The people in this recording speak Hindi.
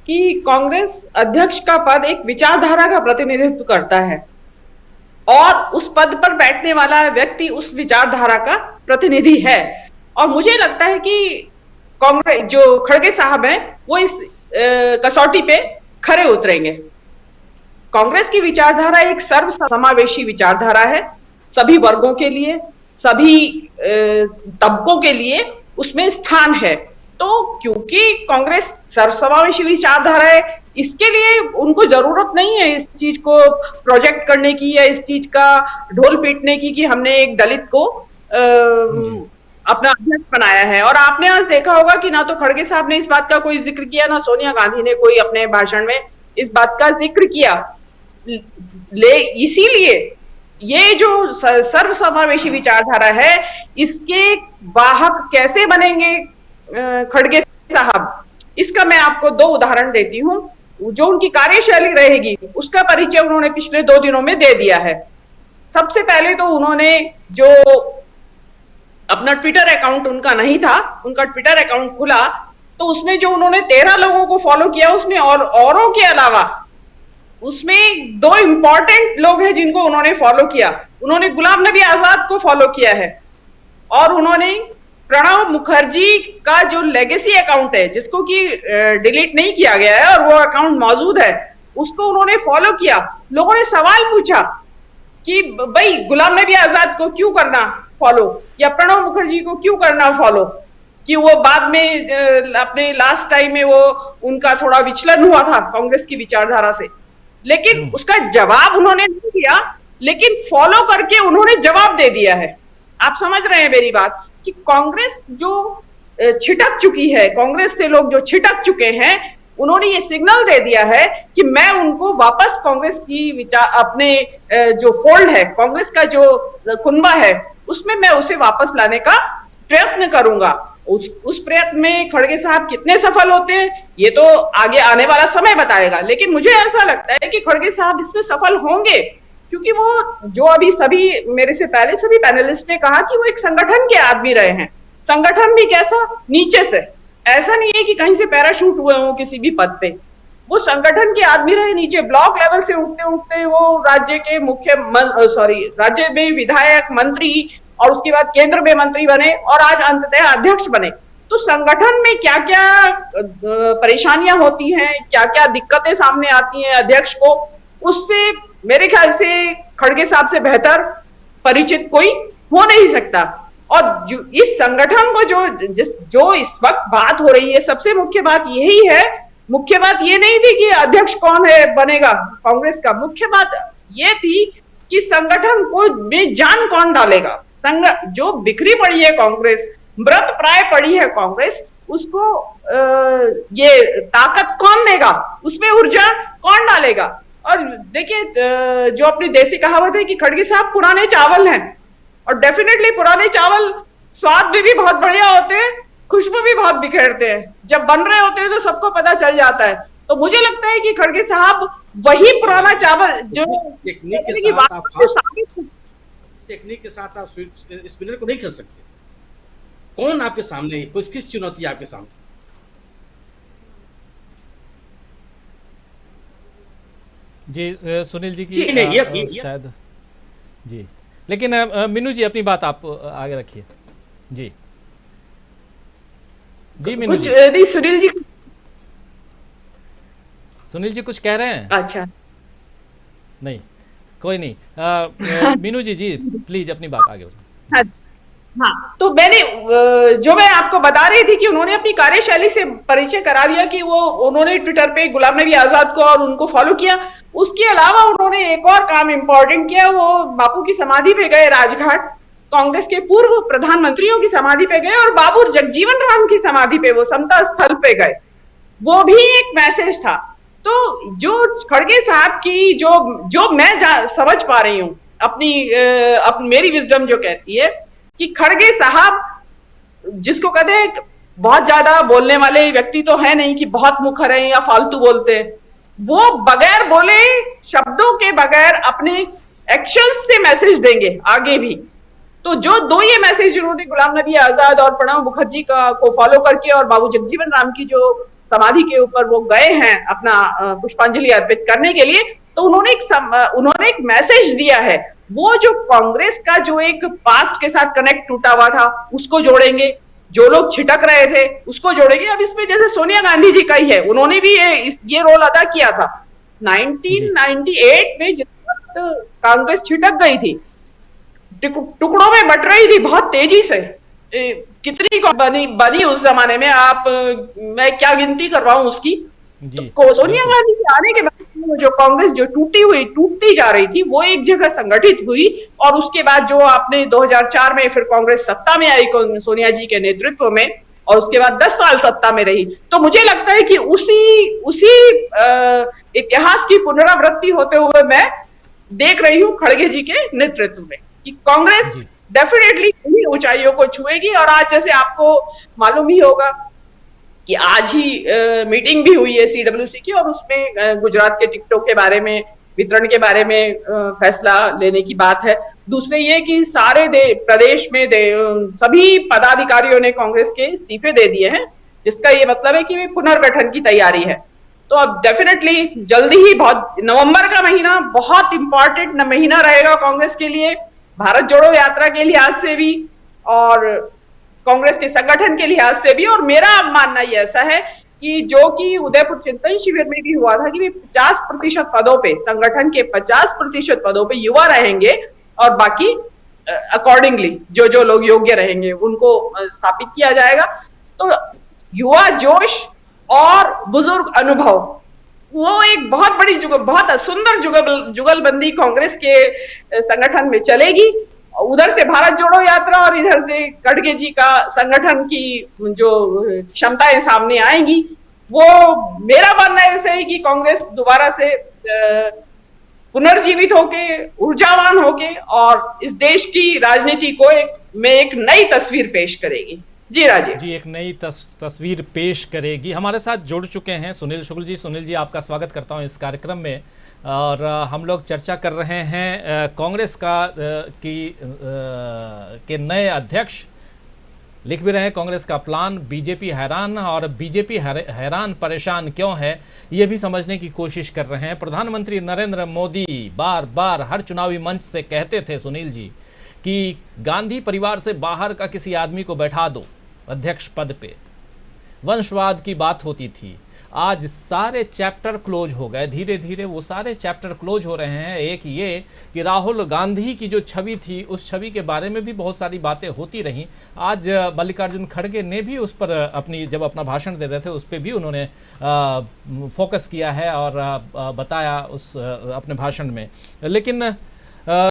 कि कांग्रेस अध्यक्ष का पद एक विचारधारा का प्रतिनिधित्व करता है और उस पद पर बैठने वाला व्यक्ति उस विचारधारा का प्रतिनिधि है। और मुझे लगता है कि कांग्रेस जो खड़गे साहब हैं वो इस कसौटी पे खरे उतरेंगे। कांग्रेस की विचारधारा एक सर्व समावेशी विचारधारा है, सभी वर्गों के लिए, सभी तबकों के लिए उसमें स्थान है। तो क्योंकि कांग्रेस सर्वसमावेशी विचारधारा है, इसके लिए उनको जरूरत नहीं है इस चीज को प्रोजेक्ट करने की या इस चीज का ढोल पीटने की कि हमने एक दलित को अपना अध्यक्ष बनाया है। और आपने आज देखा होगा कि ना तो खड़गे साहब ने इस बात का कोई जिक्र किया, ना सोनिया गांधी ने कोई अपने भाषण में इस बात का जिक्र किया। ले इसीलिए ये जो सर्वसमावेशी विचारधारा है, इसके वाहक कैसे बनेंगे खड़गे साहब, इसका मैं आपको दो उदाहरण देती हूं। जो उनकी कार्यशैली रहेगी उसका परिचय उन्होंने पिछले 2 दिनों में दे दिया है। सबसे पहले तो उन्होंने जो अपना ट्विटर अकाउंट उनका नहीं था, उनका ट्विटर अकाउंट खुला तो उसमें जो उन्होंने 13 लोगों को फॉलो किया, उसमें और औरों के अलावा उसमें 2 इंपॉर्टेंट लोग हैं जिनको उन्होंने फॉलो किया। उन्होंने गुलाम नबी आजाद को फॉलो किया है और उन्होंने प्रणब मुखर्जी का जो लेगेसी अकाउंट है जिसको कि डिलीट नहीं किया गया है और वो अकाउंट मौजूद है, उसको उन्होंने फॉलो किया। लोगों ने सवाल पूछा कि भाई गुलाम नबी आजाद को क्यों करना फॉलो या प्रणब मुखर्जी को क्यों करना फॉलो, कि वो बाद में अपने लास्ट टाइम में वो उनका थोड़ा विचलन हुआ था कांग्रेस की विचारधारा से, लेकिन उसका जवाब उन्होंने नहीं दिया, लेकिन फॉलो करके उन्होंने जवाब दे दिया है। आप समझ रहे हैं मेरी बात कि कांग्रेस जो छिटक चुकी है, कांग्रेस से लोग जो छिटक चुके हैं, उन्होंने ये सिग्नल दे दिया है कि मैं उनको वापस कांग्रेस की विचार अपने जो फोल्ड है, कांग्रेस का जो कुनबा है उसमें मैं उसे वापस लाने का प्रयत्न करूंगा। उस प्रयत्न में खड़गे साहब कितने सफल होते हैं ये तो आगे आने वाला समय बताएगा, लेकिन मुझे ऐसा लगता है कि खड़गे साहब इसमें सफल होंगे, क्योंकि वो जो अभी सभी मेरे से पहले सभी पैनलिस्ट ने कहा कि वो एक संगठन के आदमी रहे हैं। संगठन भी कैसा, नीचे से, ऐसा नहीं है कि कहीं से पैराशूट हुए हों किसी भी पद पे, वो संगठन के आदमी रहे, नीचे ब्लॉक लेवल से उठते उठते वो राज्य के राज्य में विधायक, मंत्री और उसके बाद केंद्र में मंत्री बने और आज अंततः अध्यक्ष बने। तो संगठन में क्या क्या परेशानियां होती हैं, क्या क्या दिक्कतें सामने आती हैं अध्यक्ष को, उससे मेरे ख्याल से खड़गे साहब से बेहतर परिचित कोई हो नहीं सकता। और जो इस संगठन को जो इस वक्त बात हो रही है, सबसे मुख्य बात यही है, मुख्य बात ये नहीं थी कि अध्यक्ष कौन है बनेगा कांग्रेस का, मुख्य बात ये थी कि संगठन को में जान कौन डालेगा। जो बिखरी पड़ी है कांग्रेस, मृत प्राय पड़ी है कांग्रेस, उसको ये ताकत कौन देगा, उसमें ऊर्जा कौन डालेगा। और देखिए जो अपनी देसी कहावत है कि खड़गे साहब पुराने चावल हैं, और डेफिनेटली पुराने चावल स्वाद में भी बहुत बढ़िया होते हैं, खुशबू भी बहुत बिखेरते हैं, जब बन रहे होते हैं तो सबको पता चल जाता है। तो मुझे लगता है कि खड़गे साहब वही पुराना चावल जो टेक्निक के साथ आप स्पिनर को नहीं खेल सकते। कौन आपके सामने है, किस चुनौती आपके सामने? जी सुनील जी की शायद जी, लेकिन मीनू जी अपनी बात आप आगे रखिए। जी जी मीनू जी। सुनील जी कुछ कह रहे हैं? अच्छा नहीं, कोई नहीं। मीनू जी जी प्लीज अपनी बात आगे बढ़ाइए। हाँ, तो मैं आपको बता रही थी कि उन्होंने अपनी कार्यशैली से परिचय करा दिया कि उन्होंने ट्विटर पे गुलाम नबी आजाद को और उनको फॉलो किया। उसके अलावा उन्होंने एक और काम इंपॉर्टेंट किया, वो बापू की समाधि पे गए राजघाट, कांग्रेस के पूर्व प्रधानमंत्रियों की समाधि पे गए और बाबू जगजीवन राम की समाधि पे, वो समता स्थल पे गए। वो भी एक मैसेज था। तो जो खड़गे साहब की जो मैं समझ पा रही हूँ अपनी मेरी विजडम जो कहती है कि खड़गे साहब जिसको कहते हैं बहुत ज्यादा बोलने वाले व्यक्ति तो है नहीं कि बहुत मुखर हैं या फालतू बोलते हैं, वो बगैर बोले शब्दों के बगैर अपने एक्शंस से मैसेज देंगे आगे भी। तो जो दो ये मैसेज उन्होंने गुलाम नबी आजाद और प्रणब मुखर्जी को फॉलो करके और बाबू जगजीवन राम की जो समाधि के ऊपर वो गए हैं अपना पुष्पांजलि अर्पित करने के लिए, तो उन्होंने एक मैसेज दिया है। वो जो कांग्रेस का जो एक पास्ट के साथ कनेक्ट टूटा हुआ था उसको जोड़ेंगे, जो लोग छिटक रहे थे उसको जोड़ेंगे। अब इसमें जैसे सोनिया गांधी जी का ही है, उन्होंने भी ये रोल अदा किया था 1998 में, जिस वक्त कांग्रेस छिटक गई थी, टुकड़ों में बट रही थी बहुत तेजी से। कितनी बनी उस जमाने में, मैं क्या गिनती करवाऊं उसकी। तो सोनिया गांधी के आने के बाद जो कांग्रेस जो टूटती जा रही थी, वो एक जगह संगठित हुई, और उसके बाद जो आपने 2004 में फिर कांग्रेस सत्ता में आई सोनिया जी के नेतृत्व में, और उसके बाद 10 साल सत्ता में रही। तो मुझे लगता है कि उसी इतिहास की पुनरावृत्ति होते हुए मैं देख रही हूं खड़गे जी के नेतृत्व में कि कांग्रेस डेफिनेटली इन्हीं ऊंचाइयों को छुएगी। और आज जैसे आपको मालूम ही होगा कि आज ही मीटिंग भी हुई है CWC की, और उसमें गुजरात के टिकटों के बारे में, वितरण के बारे में फैसला लेने की बात है। दूसरे ये कि सारे प्रदेश में सभी पदाधिकारियों ने कांग्रेस के इस्तीफे दे दिए हैं, जिसका ये मतलब है कि वे पुनर्गठन की तैयारी है। तो अब डेफिनेटली जल्दी ही, बहुत नवंबर का महीना बहुत इंपॉर्टेंट महीना रहेगा कांग्रेस के लिए, भारत जोड़ो यात्रा के लिहाज से भी और कांग्रेस के संगठन के लिहाज से भी। और मेरा मानना ये ऐसा है कि जो कि उदयपुर चिंतन शिविर में भी हुआ था कि 50% पदों पे, संगठन के 50% पदों पे युवा रहेंगे, और बाकी अकॉर्डिंगली जो लोग योग्य रहेंगे उनको स्थापित किया जाएगा। तो युवा जोश और बुजुर्ग अनुभव, वो एक बहुत बड़ी बहुत सुंदर जुगलबंदी कांग्रेस के संगठन में चलेगी। उधर से भारत जोड़ो यात्रा और इधर से खड़गे जी का संगठन की जो क्षमताएं सामने आएंगी, वो मेरा मानना ऐसा है कि कांग्रेस दोबारा से पुनर्जीवित होके, ऊर्जावान होके, और इस देश की राजनीति को एक नई तस्वीर पेश करेगी। जी राजीव जी, एक नई तस्वीर पेश करेगी। हमारे साथ जुड़ चुके हैं सुनील शुक्ल जी। सुनील जी, आपका स्वागत करता हूं इस कार्यक्रम में। और हम लोग चर्चा कर रहे हैं कांग्रेस के नए अध्यक्ष। लिख भी रहे हैं कांग्रेस का प्लान, बीजेपी हैरान, और बीजेपी हैरान परेशान क्यों है ये भी समझने की कोशिश कर रहे हैं। प्रधानमंत्री नरेंद्र मोदी बार बार हर चुनावी मंच से कहते थे सुनील जी कि गांधी परिवार से बाहर का किसी आदमी को बैठा दो अध्यक्ष पद पे। वंशवाद की बात होती थी। आज सारे चैप्टर क्लोज हो गए, धीरे धीरे वो सारे चैप्टर क्लोज हो रहे हैं। एक ये कि राहुल गांधी की जो छवि थी, उस छवि के बारे में भी बहुत सारी बातें होती रहीं। आज मल्लिकार्जुन खड़गे ने भी उस पर जब अपना भाषण दे रहे थे, उस पर भी उन्होंने फोकस किया है और बताया उस अपने भाषण में। लेकिन